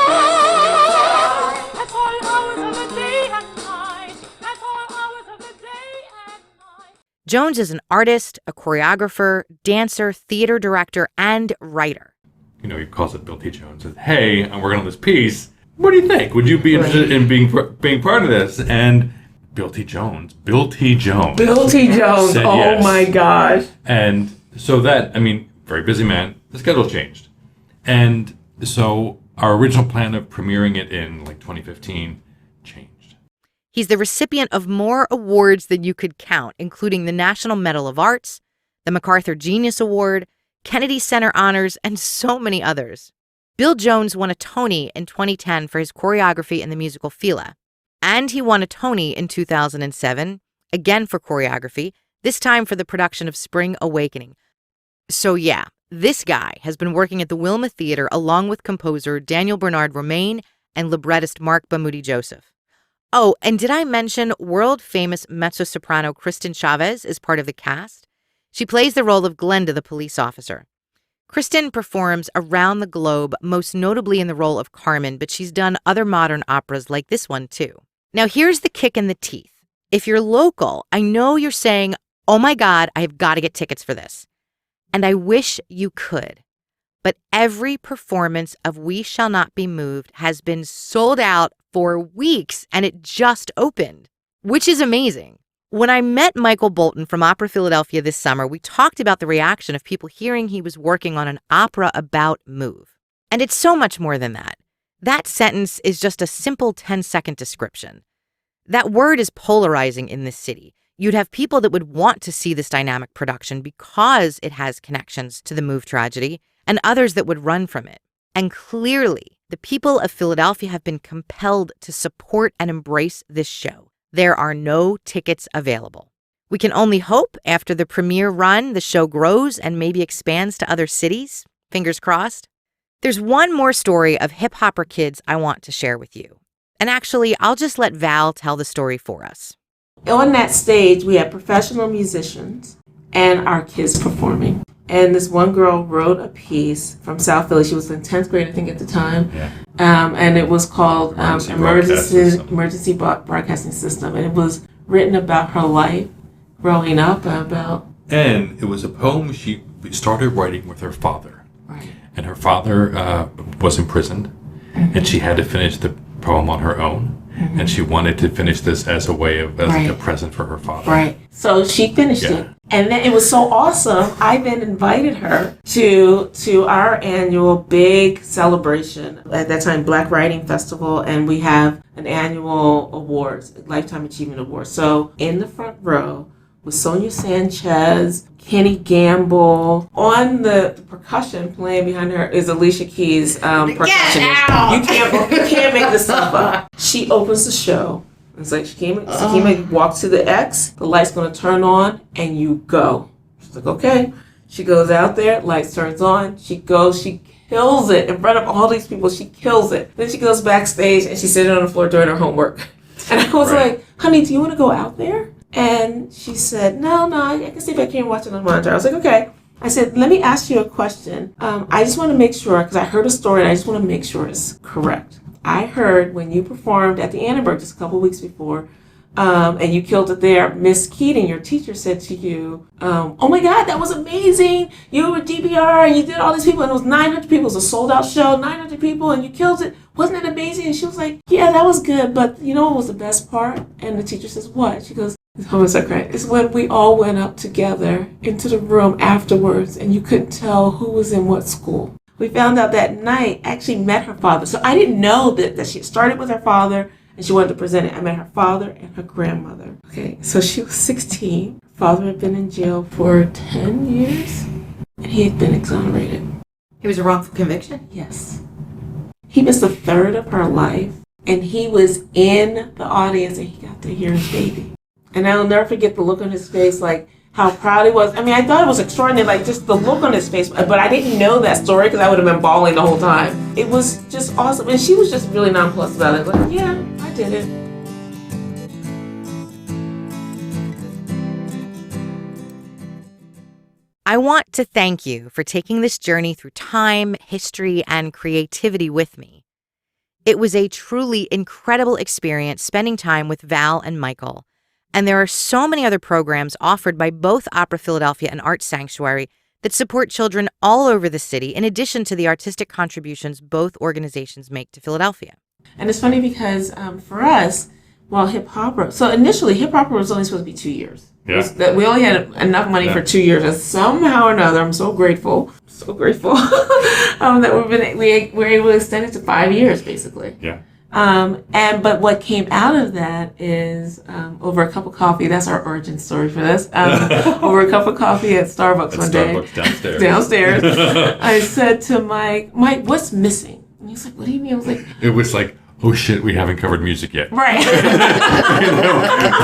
at all hours of the day and night. At all hours of the day and night. Jones is an artist, a choreographer, dancer, theater director, and writer. You know, he calls it Bill T. Jones. Says, "Hey, I'm working on this piece. What do you think? Would you be interested in being part of this?" And Bill T. Jones. Bill T. Jones. Said Oh yes. my gosh. And so that, very busy man, the schedule changed. And so our original plan of premiering it in 2015 changed. He's the recipient of more awards than you could count, including the National Medal of Arts, the MacArthur Genius Award, Kennedy Center Honors, and so many others. Bill Jones won a Tony in 2010 for his choreography in the musical Fila. And he won a Tony in 2007, again for choreography, this time for the production of Spring Awakening. So yeah, this guy has been working at the Wilma Theater along with composer Daniel Bernard Romaine and librettist Mark Bamuti Joseph. Oh, and did I mention world-famous mezzo-soprano Kristen Chavez is part of the cast? She plays the role of Glenda, the police officer. Kristen performs around the globe, most notably in the role of Carmen, but she's done other modern operas like this one too. Now here's the kick in the teeth. If you're local, I know you're saying, oh my God, I have got to get tickets for this. And I wish you could. But every performance of We Shall Not Be Moved has been sold out for weeks, and it just opened, which is amazing. When I met Michael Bolton from Opera Philadelphia this summer, we talked about the reaction of people hearing he was working on an opera about move. And it's so much more than that. That sentence is just a simple 10-second description. That word is polarizing in this city. You'd have people that would want to see this dynamic production because it has connections to the move tragedy, and others that would run from it. And clearly, the people of Philadelphia have been compelled to support and embrace this show. There are no tickets available. We can only hope after the premiere run, the show grows and maybe expands to other cities. Fingers crossed. There's one more story of hip-hopper kids I want to share with you. And actually, I'll just let Val tell the story for us. On that stage, we had professional musicians and our kids performing. And this one girl wrote a piece from South Philly. She was in 10th grade, I think, at the time. Yeah. And it was called Emergency Broadcasting System. And it was written about her life growing up. And it was a poem she started writing with her father. Right. And her father was imprisoned, and she had to finish the poem on her own. and she wanted to finish this as a way of, as like a Right. present for her father. Right. So she finished Yeah. it. And then it was so awesome. I then invited her to our annual big celebration. At that time, Black Writing Festival, and we have an annual awards, Lifetime Achievement Award. So in the front row was Sonia Sanchez, Kenny Gamble. On the percussion playing behind her is Alicia Keys, percussionist. You can't make this stuff up. She opens the show. It's like she came walks to the X, the light's gonna turn on, and you go. She's like, okay. She goes out there, lights turns on, she goes, she kills it in front of all these people, she kills it. Then she goes backstage and she's sitting on the floor doing her homework. And I was like, honey, do you wanna go out there? And she said, no, I can see if I can watch it on the monitor. I was like, okay. I said, let me ask you a question. I just want to make sure, because I heard a story and I just want to make sure it's correct. I heard when you performed at the Annenberg just a couple weeks before, and you killed it there, Miss Keating, your teacher, said to you, oh my God, that was amazing. You were DBR and you did all these people, and it was 900 people. It was a sold out show, 900 people, and you killed it. Wasn't it amazing? And she was like, yeah, that was good, but you know what was the best part? And the teacher says, what? She goes, oh, it's so great. It's when we all went up together into the room afterwards and you couldn't tell who was in what school. We found out that night, actually met her father. So I didn't know that she started with her father and she wanted to present it. I met her father and her grandmother. Okay, so she was 16. Her father had been in jail for 10 years and he had been exonerated. It was a wrongful conviction? Yes. He missed a third of her life and he was in the audience and he got to hear his baby. And I'll never forget the look on his face, like how proud he was. I mean, I thought it was extraordinary, like just the look on his face. But I didn't know that story because I would have been bawling the whole time. It was just awesome. And she was just really nonplussed about it. Like, yeah, I did it. I want to thank you for taking this journey through time, history, and creativity with me. It was a truly incredible experience spending time with Val and Michael. And there are so many other programs offered by both Opera Philadelphia and Art Sanctuary that support children all over the city, in addition to the artistic contributions both organizations make to Philadelphia. And it's funny because for us, well, hip opera. So initially, hip opera was only supposed to be 2 years. Yeah. That we only had enough money for 2 years, and somehow or another, I'm so grateful that we were able to extend it to 5 years, basically. Yeah. But what came out of that is over a cup of coffee. That's our origin story for this. Over a cup of coffee at Starbucks one day. Starbucks downstairs. I said to Mike, what's missing? And he's like, what do you mean? I was like, It was like, oh shit, we haven't covered music yet. right.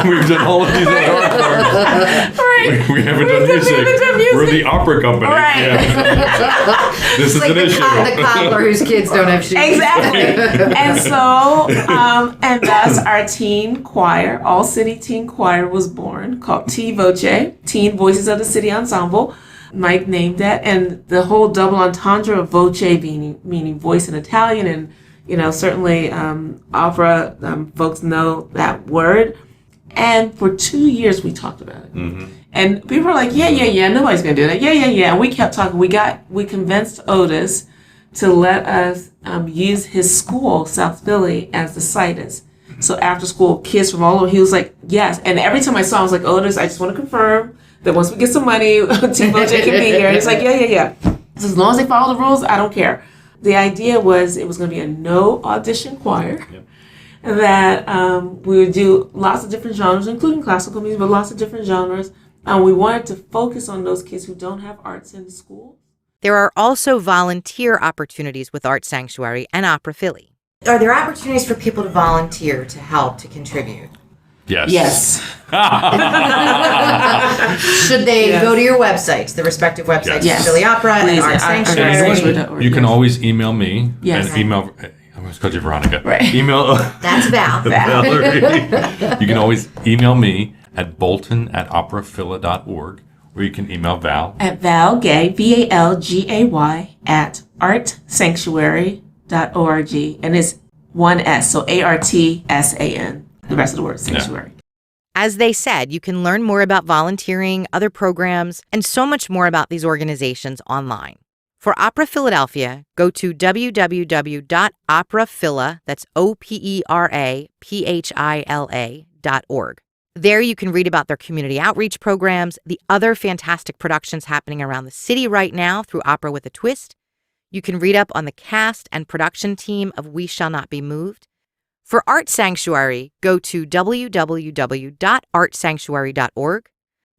We've done all of these other art forms. Right. We haven't done music. We're the opera company. Right. Yeah. This is an issue. The cobbler whose kids don't have shoes. Exactly. And so, and thus our teen choir, all city teen choir was born, called T Voce, Teen Voices of the City Ensemble. Mike named that, and the whole double entendre of voce meaning voice in Italian, and you know, certainly opera folks know that word. And for 2 years we talked about it. Mm-hmm. And people were like, yeah, nobody's gonna do that. Yeah. And we kept talking. We convinced Otis to let us use his school, South Philly, as the situs. So after school, kids from all over, he was like, yes. And every time I saw him, I was like, Otis, I just want to confirm that once we get some money, Team Bojack can be here. And he's like, yeah. So as long as they follow the rules, I don't care. The idea was it was going to be a no audition choir. Yep. That we would do lots of different genres, including classical music, but lots of different genres. We wanted to focus on those kids who don't have arts in school. There are also volunteer opportunities with Art Sanctuary and Opera Philly. Are there opportunities for people to volunteer, to help, to contribute? Yes. Should they go to your websites, the respective websites, Yes. Philly Opera and Please, Art Sanctuary? You can always email me. Yes. And email. I almost called you Veronica. Right. Email. That's Val. Valerie. You can always email me at bolton@operaphila.org, or you can email Val. At Valgay, VALGAY, at artsanctuary.org. And it's one S, so ARTSAN. The rest of the word, sanctuary. As they said, you can learn more about volunteering, other programs, and so much more about these organizations online. For Opera Philadelphia, go to www.operaphila, that's OPERAPHILA.org. There you can read about their community outreach programs, the other fantastic productions happening around the city right now through Opera with a Twist. You can read up on the cast and production team of We Shall Not Be Moved. For Art Sanctuary, go to www.artsanctuary.org.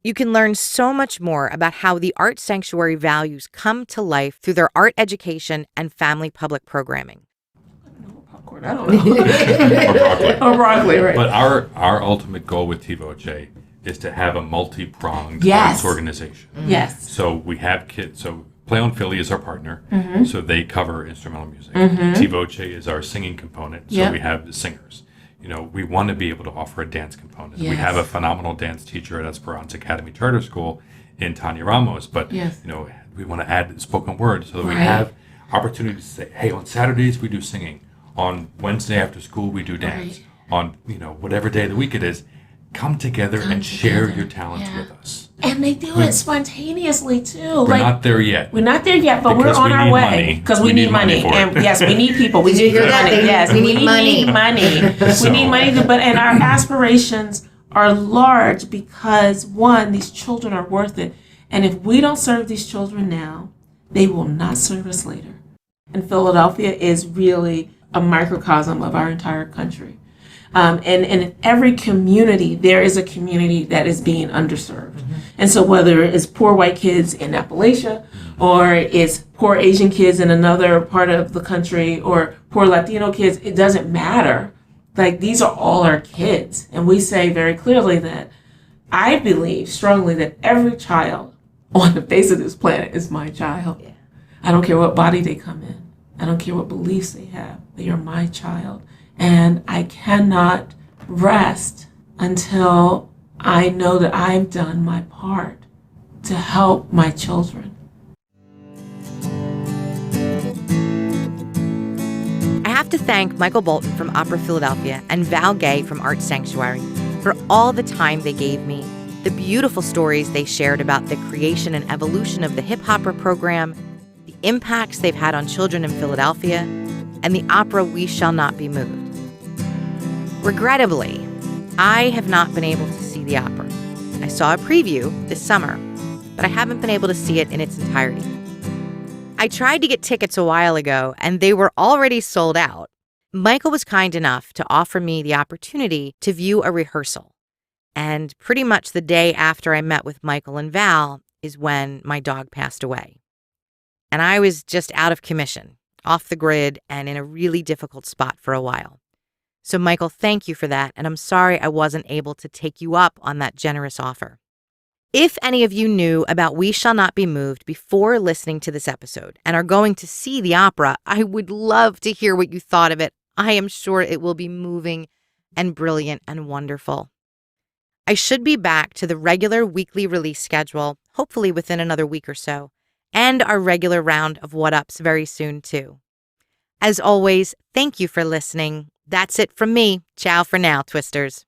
You can learn so much more about how the Art Sanctuary values come to life through their art education and family public programming. Popcorn, I don't know. Or broccoli. Or broccoli, right. But our ultimate goal with TVOJ is to have a multi-pronged Yes. arts organization. Yes. So we have kids. So Play on Philly is our partner. Mm-hmm. So they cover instrumental music. Mm-hmm. TVOJ is our singing component. So Yep. we have the singers. We want to be able to offer a dance component. Yes. We have a phenomenal dance teacher at Esperanza Academy Charter School in Tanya Ramos. But, Yes. we want to add spoken word so that we Right. have opportunities to say, hey, on Saturdays we do singing. On Wednesday after school we do dance. Right. On, whatever day of the week it is, come together and share your talents with us. And they do it spontaneously too. We're not there yet. We're not there yet, but Because we're on we our need way. money. Because we We need need money money. for And it. yes, we need people. We Did you hear need that? money. Yes, We need money. need money. So- We need money, and our aspirations are large because one, these children are worth it. And if we don't serve these children now, they will not serve us later. And Philadelphia is really a microcosm of our entire country. And in every community, there is a community that is being underserved. And so whether it's poor white kids in Appalachia, or it's poor Asian kids in another part of the country, or poor Latino kids, it doesn't matter. Like, these are all our kids. And we say very clearly that I believe strongly that every child on the face of this planet is my child. Yeah. I don't care what body they come in. I don't care what beliefs they have. They are my child. And I cannot rest until I know that I've done my part to help my children. I have to thank Michael Bolton from Opera Philadelphia and Val Gay from Art Sanctuary for all the time they gave me, the beautiful stories they shared about the creation and evolution of the Hip Hopper program, the impacts they've had on children in Philadelphia, and the opera We Shall Not Be Moved. Regrettably, I have not been able to see the opera. I saw a preview this summer, but I haven't been able to see it in its entirety. I tried to get tickets a while ago, and they were already sold out. Michael was kind enough to offer me the opportunity to view a rehearsal. And pretty much the day after I met with Michael and Val is when my dog passed away. And I was just out of commission, off the grid, and in a really difficult spot for a while. So, Michael, thank you for that, and I'm sorry I wasn't able to take you up on that generous offer. If any of you knew about We Shall Not Be Moved before listening to this episode and are going to see the opera, I would love to hear what you thought of it. I am sure it will be moving and brilliant and wonderful. I should be back to the regular weekly release schedule, hopefully within another week or so, and our regular round of what-ups very soon, too. As always, thank you for listening. That's it from me. Ciao for now, Twisters.